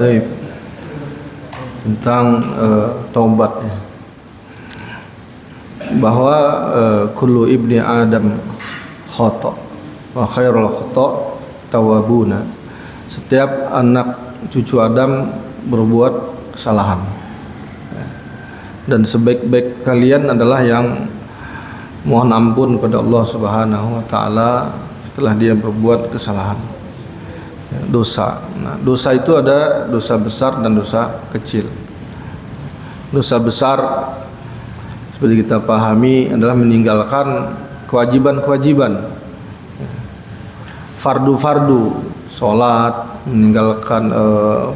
Baik. Tentang taubat ya. Bahwa kullu ibni Adam khata wa khairul khata tawabuna. Setiap anak cucu Adam berbuat kesalahan. Dan sebaik-baik kalian adalah yang mohon ampun kepada Allah Subhanahu wa taala setelah dia berbuat kesalahan. Dosa. Nah, dosa itu ada dosa besar dan dosa kecil. Dosa besar seperti kita pahami adalah meninggalkan kewajiban-kewajiban, fardu-fardu, sholat, meninggalkan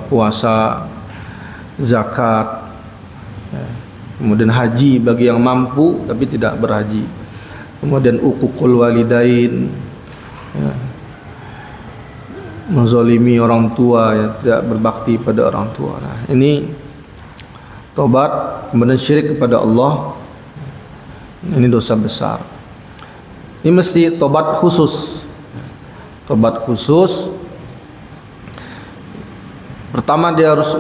puasa, zakat, kemudian haji bagi yang mampu tapi tidak berhaji, kemudian uququl walidain, menzalimi orang tua, ya, tidak berbakti pada orang tua. Nah, ini tobat, kemudian syirik kepada Allah, ini dosa besar. Ini mesti tobat khusus. Tobat khusus, pertama dia harus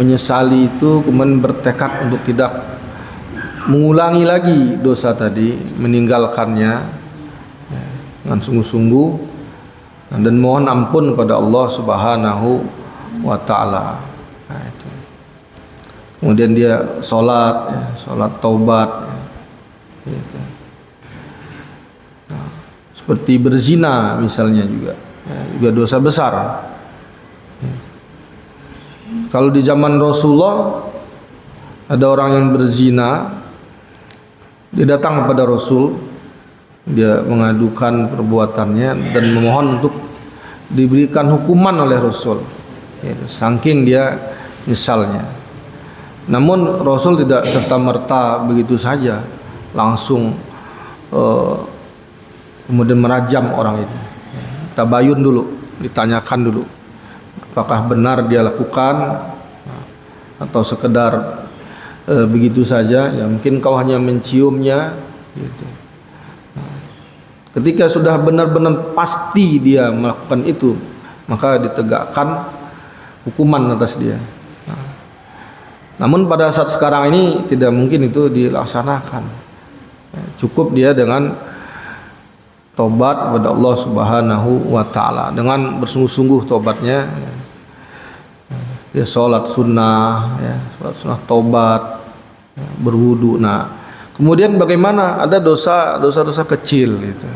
menyesali itu, kemudian bertekad untuk tidak mengulangi lagi dosa tadi, meninggalkannya dengan sungguh-sungguh, dan mohon ampun kepada Allah Subhanahu wa taala. Nah, itu. Kemudian dia sholat, ya, sholat taubat, ya, gitu. Nah, seperti berzina misalnya juga, ya, juga dosa besar. Ya. Kalau di zaman Rasulullah ada orang yang berzina, dia datang kepada Rasul. Dia mengadukan perbuatannya dan memohon untuk diberikan hukuman oleh Rasul, ya, saking dia nyesalnya. Namun Rasul tidak serta-merta begitu saja langsung kemudian merajam orang itu. Tabayun dulu, ditanyakan dulu apakah benar dia lakukan atau sekedar begitu saja, ya mungkin kau hanya menciumnya gitu. Ketika sudah benar-benar pasti dia melakukan itu, maka ditegakkan hukuman atas dia. Nah, namun pada saat sekarang ini tidak mungkin itu dilaksanakan. Cukup dia dengan tobat kepada Allah Subhanahu wa taala, dengan bersungguh-sungguh tobatnya. Dia sholat sunnah, ya, sholat sunnah tobat, ya, berwudu. Nah, kemudian bagaimana? Ada dosa-dosa kecil gitu.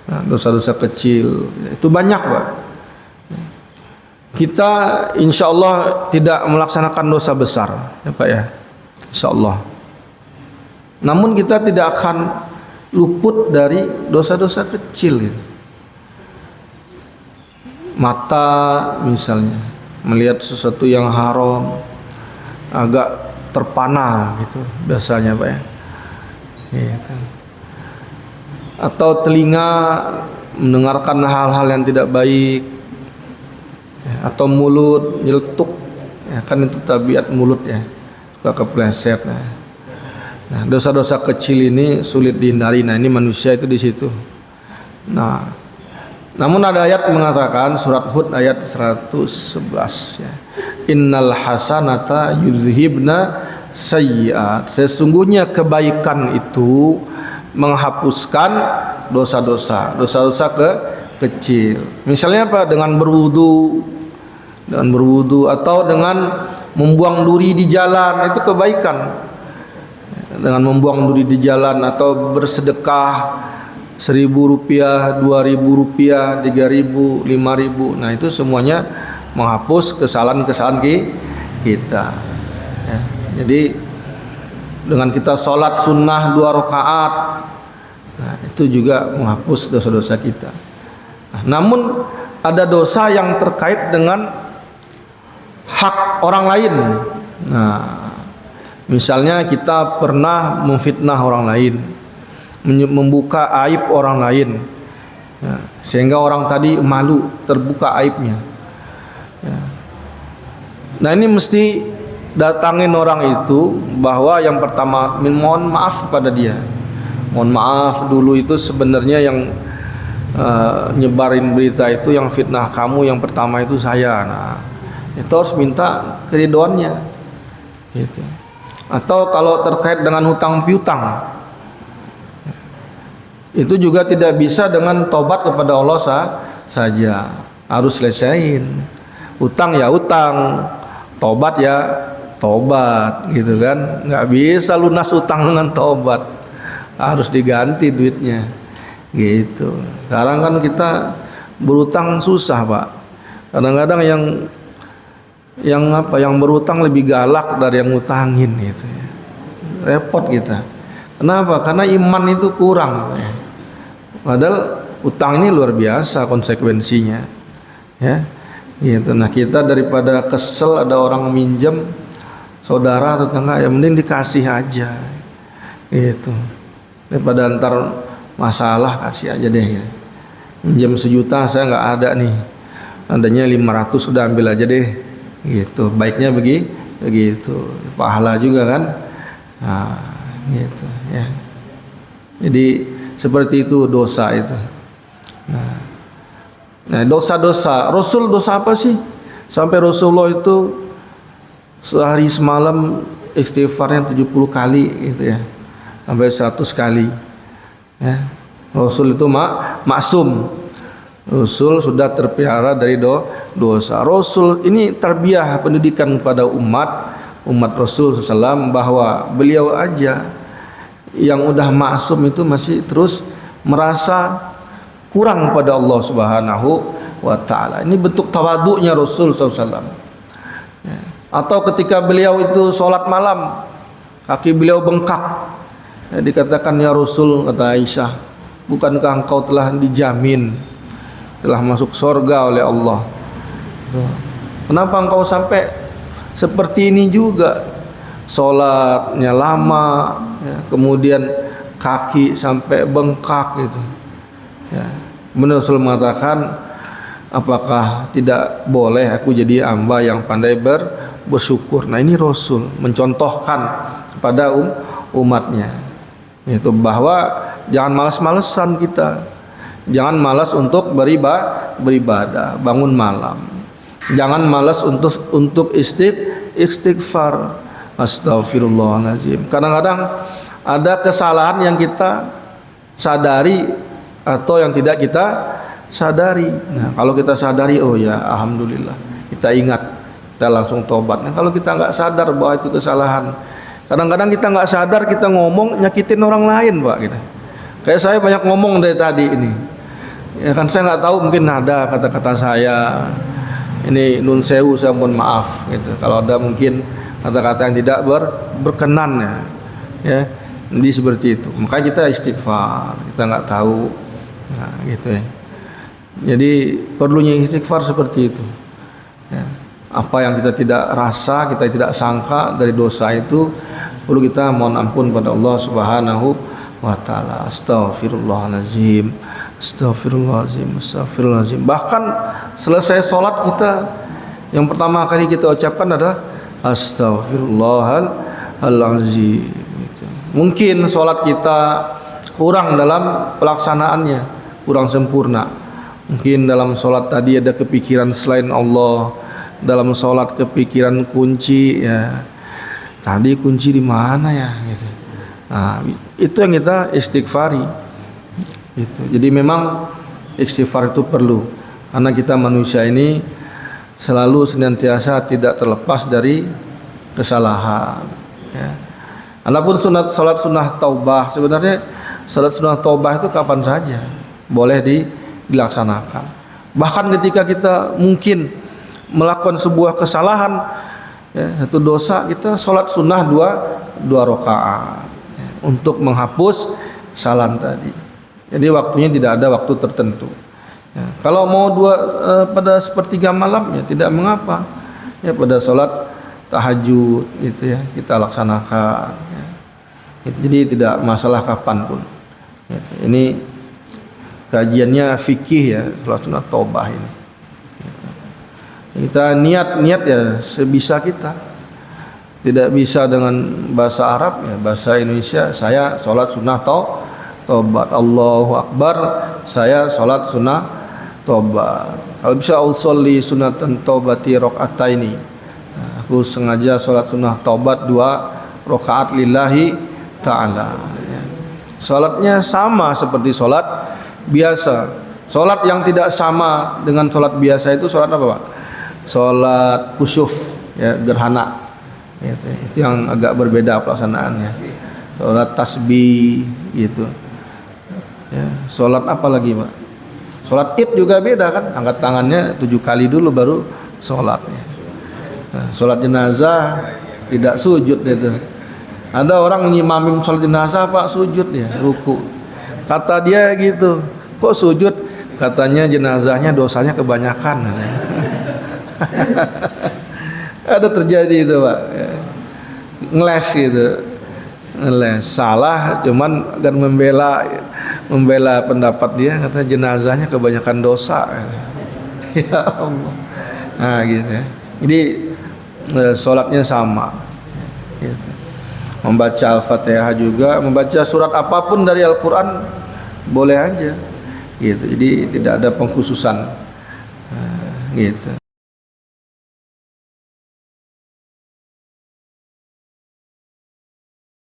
Nah, dosa-dosa kecil itu banyak, Pak. Kita insya Allah tidak melaksanakan dosa besar, ya Pak ya, insya Allah. Namun kita tidak akan luput dari dosa-dosa kecil gitu. Mata misalnya melihat sesuatu yang haram, agak terpana gitu biasanya, Pak ya. Gitu. Atau telinga mendengarkan hal-hal yang tidak baik, ya, atau mulut nyeletuk, ya, kan itu tabiat mulut ya, suka kepleset. Nah, dosa-dosa kecil ini sulit dihindari. Nah, ini manusia itu di situ. Nah, namun ada ayat mengatakan, surat Hud ayat 111 ya. Innal hasanata yuzhibna sayyi'at. Sesungguhnya kebaikan itu menghapuskan dosa-dosa kecil. Misalnya apa? Dengan berwudu atau dengan membuang duri di jalan, itu kebaikan. Dengan membuang duri di jalan atau bersedekah 1.000 rupiah, 2.000 rupiah, 3.000, 5.000. Nah, itu semuanya menghapus kesalahan-kesalahan kita. Ya. Jadi dengan kita sholat sunnah 2 rakaat, nah, itu juga menghapus dosa-dosa kita. Nah, namun ada dosa yang terkait dengan hak orang lain. Nah, misalnya kita pernah memfitnah orang lain, membuka aib orang lain, ya, sehingga orang tadi malu terbuka aibnya. Ya. Nah, ini mesti datangin orang itu, bahwa yang pertama mohon maaf kepada dia. Mohon maaf dulu itu sebenarnya yang nyebarin berita itu, yang fitnah kamu yang pertama itu saya. Nah, itu harus minta keridhoannya gitu. Atau kalau terkait dengan hutang piutang, itu juga tidak bisa dengan tobat kepada Allah saja, harus selesaiin. Utang ya utang, tobat ya tobat, gitu kan. Nggak bisa lunas utang dengan tobat, harus diganti duitnya gitu. Sekarang kan kita berutang susah, Pak. Kadang-kadang yang berutang lebih galak dari yang ngutangin gitu ya. Repot kita. Kenapa? Karena iman itu kurang ya. Padahal utang ini luar biasa konsekuensinya ya gitu. Nah, kita daripada kesel ada orang minjem, saudara tetangga, ya mending dikasih aja gitu, daripada ntar masalah, kasih aja deh ya. Minjem 1 juta, saya nggak ada nih, adanya 500, sudah ambil aja deh gitu. Baiknya begitu, pahala juga kan. Nah, gitu ya. Jadi seperti itu dosa itu. Nah, dosa-dosa Rasul, dosa apa sih sampai Rasulullah itu sehari semalam istighfarnya 70 kali gitu ya, sampai 100 kali ya. Rasul itu maksum. Rasul sudah terpelihara dari dosa. Rasul ini tarbiyah, pendidikan kepada umat Rasul SAW, bahwa beliau aja yang udah maksum itu masih terus merasa kurang pada Allah Subhanahu wa Ta'ala. Ini bentuk tawaduknya Rasul SAW. Atau ketika beliau itu sholat malam, kaki beliau bengkak, ya, dikatakan, ya Rasul, kata Aisyah, bukankah engkau telah dijamin telah masuk surga oleh Allah? Kenapa engkau sampai seperti ini juga? Sholatnya lama ya, kemudian kaki sampai bengkak gitu ya. Rasul mengatakan, apakah tidak boleh aku jadi hamba yang pandai bersyukur? Nah, ini Rasul mencontohkan kepada umatnya itu bahwa jangan malas-malesan kita, jangan malas untuk beribadah, bangun malam, jangan malas untuk istighfar. Astagfirullahaladzim. Kadang-kadang ada kesalahan yang kita sadari atau yang tidak kita sadari. Nah, kalau kita sadari, oh ya alhamdulillah, kita ingat, kita langsung tobat. Nah, kalau kita nggak sadar bahwa itu kesalahan, kadang-kadang kita nggak sadar, kita ngomong nyakitin orang lain, Pak, gitu. Kayak saya banyak ngomong dari tadi ini ya kan, saya nggak tahu, mungkin ada kata-kata saya ini nun sewu, saya mohon maaf gitu kalau ada mungkin kata-kata yang tidak berkenan ya. Jadi seperti itu, makanya kita istighfar, kita nggak tahu, nah gitu ya. Jadi perlunya istighfar seperti itu ya. Apa yang kita tidak rasa, kita tidak sangka dari dosa itu, perlu kita mohon ampun pada Allah Subhanahu wa Ta'ala. Astagfirullahaladzim, astagfirullahaladzim, astagfirullahaladzim. Bahkan selesai sholat kita, yang pertama kali kita ucapkan adalah astagfirullahaladzim. Mungkin sholat kita kurang dalam pelaksanaannya, kurang sempurna. Mungkin dalam sholat tadi ada kepikiran selain Allah, dalam sholat kepikiran kunci ya, tadi kunci di mana ya gitu. Nah, itu yang kita istighfari gitu. Jadi memang istighfar itu perlu, karena kita manusia ini selalu senantiasa tidak terlepas dari kesalahan ya. Adapun salat sunnah taubah, sebenarnya salat sunnah taubah itu kapan saja boleh dilaksanakan. Bahkan ketika kita mungkin melakukan sebuah kesalahan ya, satu dosa, kita salat sunnah dua rakaat ya, untuk menghapus kesalahan tadi. Jadi waktunya tidak ada waktu tertentu ya. Kalau mau pada sepertiga malam ya tidak mengapa ya, pada salat tahajud itu ya kita laksanakan ya. Jadi tidak masalah kapanpun ya. Ini kajiannya fikih ya, salat sunnah taubah ini. Kita niat ya sebisa kita. Tidak bisa dengan bahasa Arab ya, bahasa Indonesia, saya sholat sunnah tobat. Allahu Akbar, saya sholat sunnah tobat. Kalau bisa usolli sunatan tobati rokataini, aku sengaja sholat sunnah tobat 2 rakaat lillahi ta'ala. Sholatnya sama seperti sholat biasa. Sholat yang tidak sama dengan sholat biasa itu sholat apa Pak? Sholat kusyuf, ya, gerhana. Itu yang agak berbeda pelaksanaannya. Sholat tasbih gitu. Ya, sholat apa lagi Pak? Sholat id juga beda kan? Angkat tangannya 7 kali dulu baru sholatnya. Nah, sholat jenazah tidak sujud itu. Ada orang nyimamin sholat jenazah Pak, sujud ya, ruku. Kata dia gitu, kok sujud? Katanya jenazahnya dosanya kebanyakan. Ada terjadi itu Pak, ngeles gitu, ngeles. Salah, cuman akan membela pendapat dia, kata jenazahnya kebanyakan dosa. Ya Allah. Nah gitu ya. Jadi sholatnya sama gitu. Membaca Al-Fatihah juga, membaca surat apapun dari Al-Quran boleh aja gitu. Jadi tidak ada pengkhususan gitu.